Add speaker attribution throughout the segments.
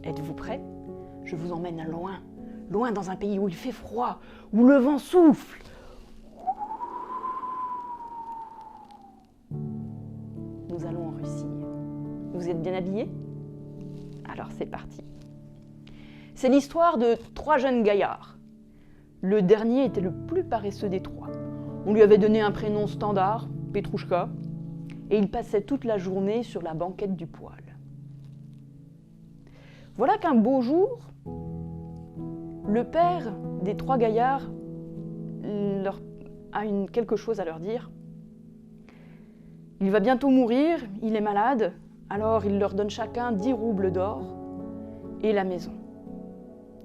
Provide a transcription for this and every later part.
Speaker 1: Êtes-vous prêts? Je vous emmène loin, loin dans un pays où il fait froid, où le vent souffle. Nous allons en Russie. Vous êtes bien habillés? Alors c'est parti. C'est l'histoire de 3 jeunes gaillards. Le dernier était le plus paresseux des 3. On lui avait donné un prénom standard, Petrouchka, et il passait toute la journée sur la banquette du poêle. Voilà qu'un beau jour, le père des 3 gaillards leur a quelque chose à leur dire. Il va bientôt mourir, il est malade, alors il leur donne chacun 10 roubles d'or et la maison.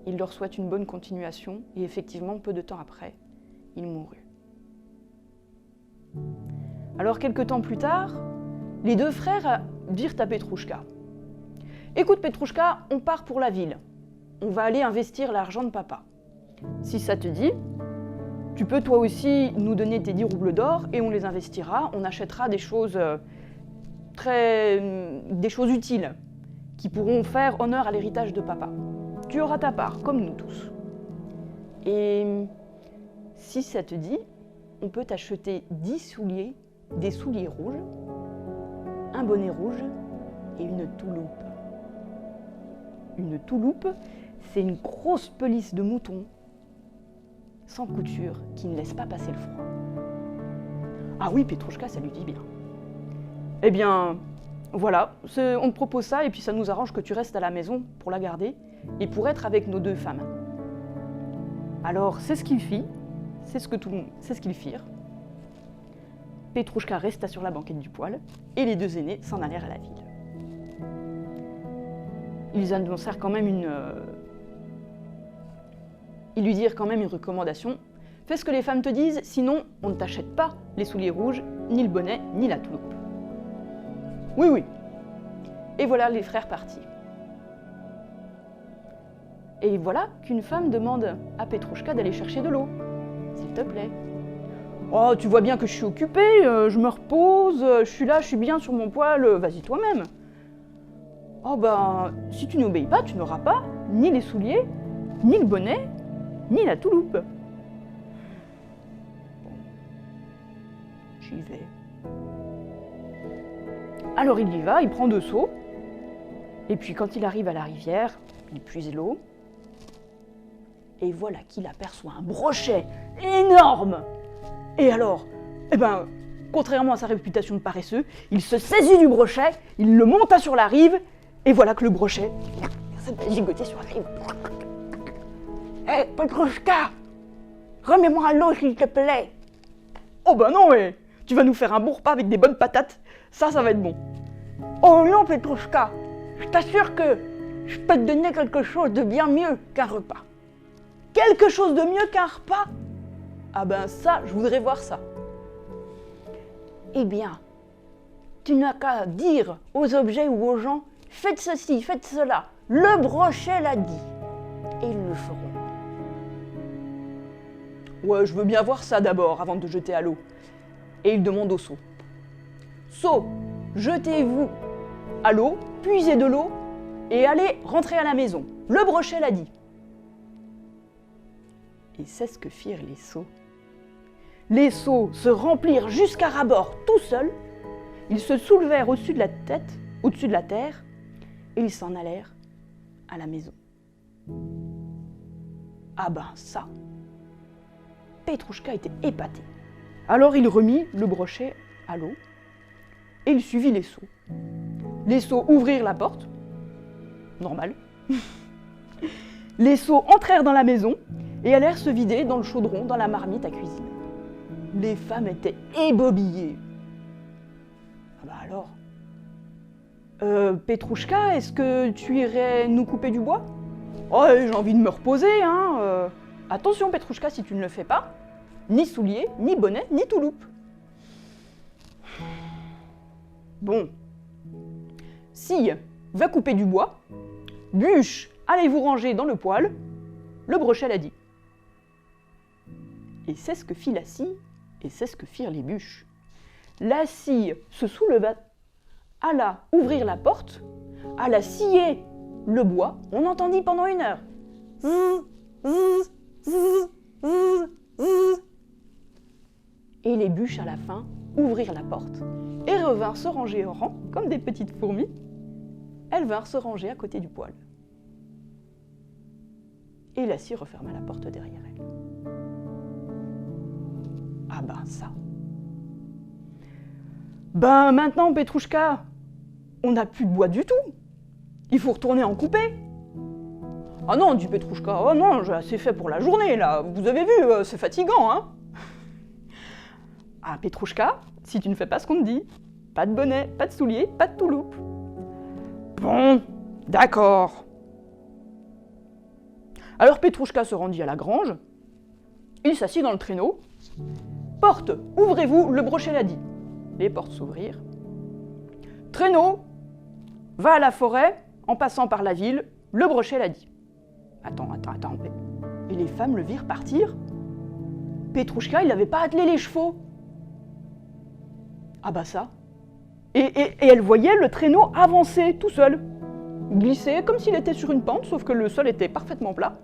Speaker 1: Il leur souhaite une bonne continuation et effectivement, peu de temps après, il mourut. Alors, quelque temps plus tard, les 2 frères dirent à Petrouchka: « Écoute Petrouchka, on part pour la ville. On va aller investir l'argent de papa. Si ça te dit, tu peux toi aussi nous donner tes 10 roubles d'or et on les investira, on achètera des choses utiles qui pourront faire honneur à l'héritage de papa. Tu auras ta part, comme nous tous. Et si ça te dit, on peut t'acheter 10 souliers, des souliers rouges, un bonnet rouge et une touloupe. Une touloupe, c'est une grosse pelisse de mouton sans couture qui ne laisse pas passer le froid. » Ah oui, Petrouchka, ça lui dit bien. Eh bien, voilà, on te propose ça et puis ça nous arrange que tu restes à la maison pour la garder et pour être avec nos 2 femmes. Alors, c'est ce qu'il fit, c'est ce qu'ils firent. Petrouchka resta sur la banquette du poêle et les 2 aînés s'en allèrent à la ville. Ils annoncèrent quand même Ils lui dirent quand même une recommandation. Fais ce que les femmes te disent, sinon on ne t'achète pas les souliers rouges, ni le bonnet, ni la touloupe. Oui, oui. Et voilà les frères partis. Et voilà qu'une femme demande à Petrouchka d'aller chercher de l'eau. S'il te plaît. Oh, tu vois bien que je suis occupée, je me repose, je suis là, je suis bien sur mon poêle, vas-y toi-même. Oh ben, si tu n'obéis pas, tu n'auras pas ni les souliers, ni le bonnet, ni la touloupe. Bon, j'y vais. Alors il y va, il prend 2 seaux, et puis quand il arrive à la rivière, il puise l'eau, et voilà qu'il aperçoit un brochet énorme. Et alors, eh ben, contrairement à sa réputation de paresseux, il se saisit du brochet, il le monta sur la rive, et voilà que le brochet gigotait sur la rive. Hé, Petrouchka, remets-moi à l'eau s'il te plaît. Oh ben non, tu vas nous faire un bon repas avec des bonnes patates, ça va être bon. Oh non, Petrouchka, je t'assure que je peux te donner quelque chose de bien mieux qu'un repas. Quelque chose de mieux qu'un repas? Ah ben ça, je voudrais voir ça. Eh bien, tu n'as qu'à dire aux objets ou aux gens: faites ceci, faites cela, le brochet l'a dit. Et ils le feront. Ouais, je veux bien voir ça d'abord, avant de te jeter à l'eau. Et il demande au seau: Seau, jetez-vous à l'eau, puisez de l'eau, et allez rentrer à la maison. Le brochet l'a dit. Et c'est ce que firent les seaux. Les seaux se remplirent jusqu'à ras-bord tout seuls, ils se soulevèrent au-dessus de la tête, au-dessus de la terre, et ils s'en allèrent à la maison. Ah ben ça, Petrouchka était épaté. Alors il remit le brochet à l'eau, et il suivit les seaux. Les seaux ouvrirent la porte, normal. Les seaux entrèrent dans la maison et allèrent se vider dans le chaudron, dans la marmite à cuisiner. Les femmes étaient ébobillées. Ah bah alors, Petrouchka, est-ce que tu irais nous couper du bois? Oh, j'ai envie de me reposer, hein. Attention, Petrouchka, si tu ne le fais pas, ni souliers, ni bonnet, ni touloupe. Bon. Scie, va couper du bois. Bûche, allez vous ranger dans le poêle. Le brochet l'a dit. Et c'est ce que fit la scie, et c'est ce que firent les bûches. La scie se souleva, alla ouvrir la porte, alla scier le bois, on entendit pendant 1 heure. Zzz, zzz, zzz, zzz, zzz. Et les bûches, à la fin, ouvrirent la porte et revinrent se ranger au rang, comme des petites fourmis. Elles vinrent se ranger à côté du poêle. Et la scie referma la porte derrière elle. Ah ben ça. Ben maintenant, Petrouchka, on n'a plus de bois du tout. Il faut retourner en couper. Ah non, dit Petrouchka, oh non, j'ai assez fait pour la journée là. Vous avez vu, c'est fatigant, hein. Ah Petrouchka, si tu ne fais pas ce qu'on te dit, pas de bonnet, pas de souliers, pas de touloupe. Bon, d'accord. Alors Petrouchka se rendit à la grange, il s'assit dans le traîneau. Porte, ouvrez-vous, le brochet l'a dit. Les portes s'ouvrirent. Traîneau, va à la forêt, en passant par la ville, le brochet l'a dit. Attends. Et les femmes le virent partir. Petrouchka, il n'avait pas attelé les chevaux. Ah bah ça. Et elle voyait le traîneau avancer tout seul, glisser comme s'il était sur une pente, sauf que le sol était parfaitement plat.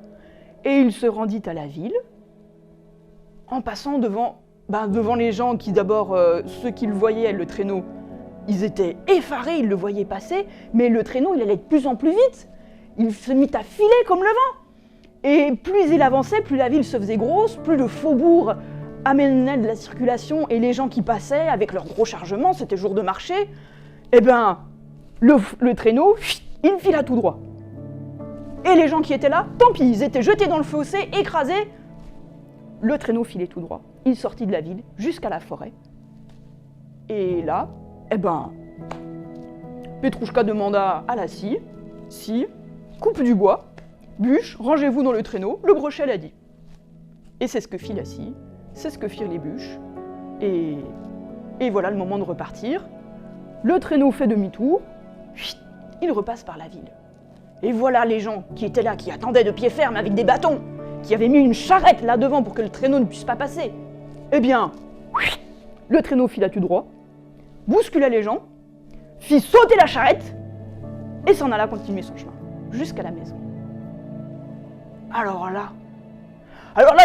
Speaker 1: Et il se rendit à la ville, en passant devant les gens qui d'abord, ceux qui le voyaient, le traîneau, ils étaient effarés, ils le voyaient passer, mais le traîneau, il allait de plus en plus vite. Il se mit à filer comme le vent. Et plus il avançait, plus la ville se faisait grosse, plus le faubourg amenait de la circulation et les gens qui passaient avec leurs gros chargements, c'était jour de marché, eh ben, le traîneau, il fila tout droit. Et les gens qui étaient là, tant pis, ils étaient jetés dans le fossé, écrasés. Le traîneau filait tout droit. Il sortit de la ville jusqu'à la forêt. Et là, eh ben, Petrouchka demanda à la scie, coupe du bois, bûche, rangez-vous dans le traîneau, le brochet l'a dit. Et c'est ce que fit la scie, c'est ce que firent les bûches. Et voilà le moment de repartir. Le traîneau fait demi-tour, il repasse par la ville. Et voilà les gens qui étaient là, qui attendaient de pied ferme avec des bâtons, qui avaient mis une charrette là devant pour que le traîneau ne puisse pas passer. Eh bien, le traîneau fila tout droit, bouscula les gens, fit sauter la charrette et s'en alla continuer son chemin, jusqu'à la maison. Alors là,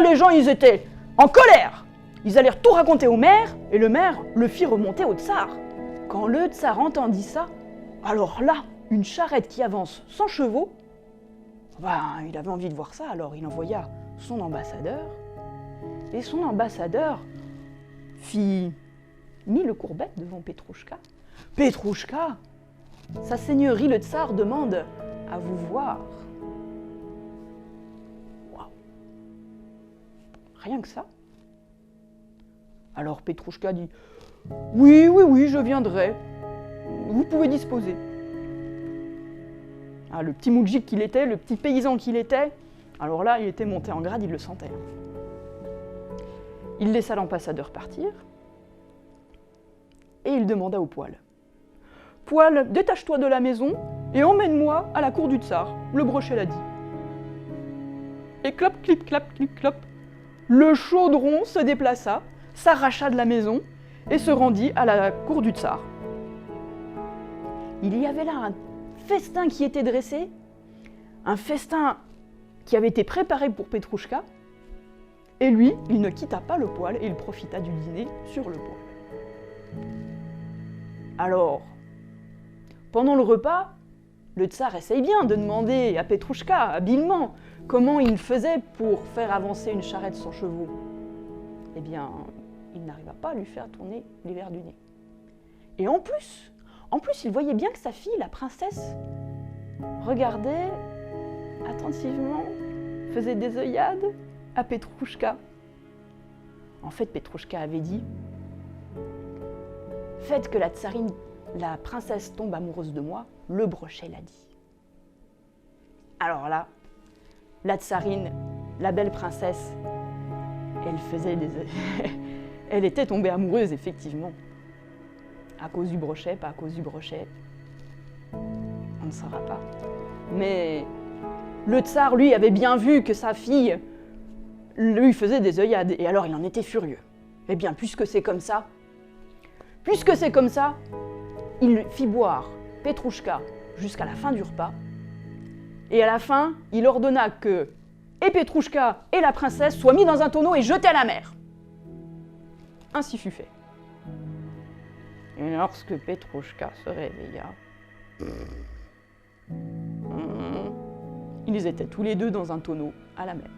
Speaker 1: les gens, ils étaient en colère. Ils allèrent tout raconter au maire, et le maire le fit remonter au tsar. Quand le tsar entendit ça, alors là, une charrette qui avance sans chevaux, il avait envie de voir ça, alors il envoya son ambassadeur, et son ambassadeur mit le courbette devant Petrouchka. Petrouchka, sa seigneurie le tsar demande à vous voir. Waouh. Rien que ça. Alors Petrouchka dit « Oui, je viendrai. Vous pouvez disposer. » Ah, le petit moudjik qu'il était, le petit paysan qu'il était, alors là, il était monté en grade, il le sentait. Il laissa l'ambassadeur partir et il demanda au poêle. « Poêle, détache-toi de la maison et emmène-moi à la cour du tsar, le brochet l'a dit. » Et clop, clip, clap, clip, clop, le chaudron se déplaça, s'arracha de la maison et se rendit à la cour du tsar. Il y avait là un festin qui était dressé, un festin qui avait été préparé pour Petrouchka, et lui, il ne quitta pas le poêle et il profita du dîner sur le poêle. Alors, pendant le repas, le tsar essaye bien de demander à Petrouchka, habilement, comment il faisait pour faire avancer une charrette sans chevaux. Eh bien, il n'arriva pas à lui faire tourner les verres du nez. Et en plus, il voyait bien que sa fille, la princesse, regardait attentivement, faisait des œillades à Petrouchka. En fait, Petrouchka avait dit « Faites que la princesse tombe amoureuse de moi, le brochet l'a dit. » Alors là, la tsarine, la belle princesse, elle était tombée amoureuse, effectivement. À cause du brochet, pas à cause du brochet, on ne saura pas. Mais le tsar, lui, avait bien vu que sa fille lui faisait des œillades, et alors il en était furieux. Eh bien, puisque c'est comme ça, il fit boire Petrouchka jusqu'à la fin du repas, Et à la fin, il ordonna que et Petrouchka et la princesse soient mis dans un tonneau et jetés à la mer. Ainsi fut fait. Et lorsque Petrouchka se réveilla, ils étaient tous les deux dans un tonneau à la mer.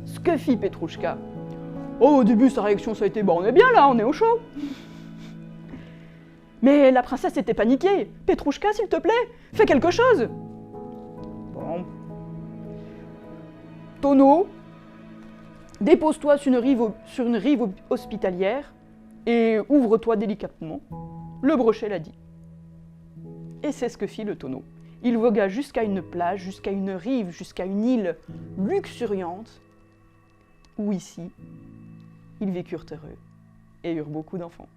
Speaker 1: Ce que fit Petrouchka, oh, au début, sa réaction, ça a été « Bon, on est bien là, on est au chaud !» Mais la princesse était paniquée. « Petrouchka, s'il te plaît, fais quelque chose !» Bon. Tonneau, dépose-toi sur une rive hospitalière et ouvre-toi délicatement. Le brochet l'a dit. Et c'est ce que fit le tonneau. Il vogua jusqu'à une plage, jusqu'à une rive, jusqu'à une île luxuriante, où ici, ils vécurent heureux et eurent beaucoup d'enfants.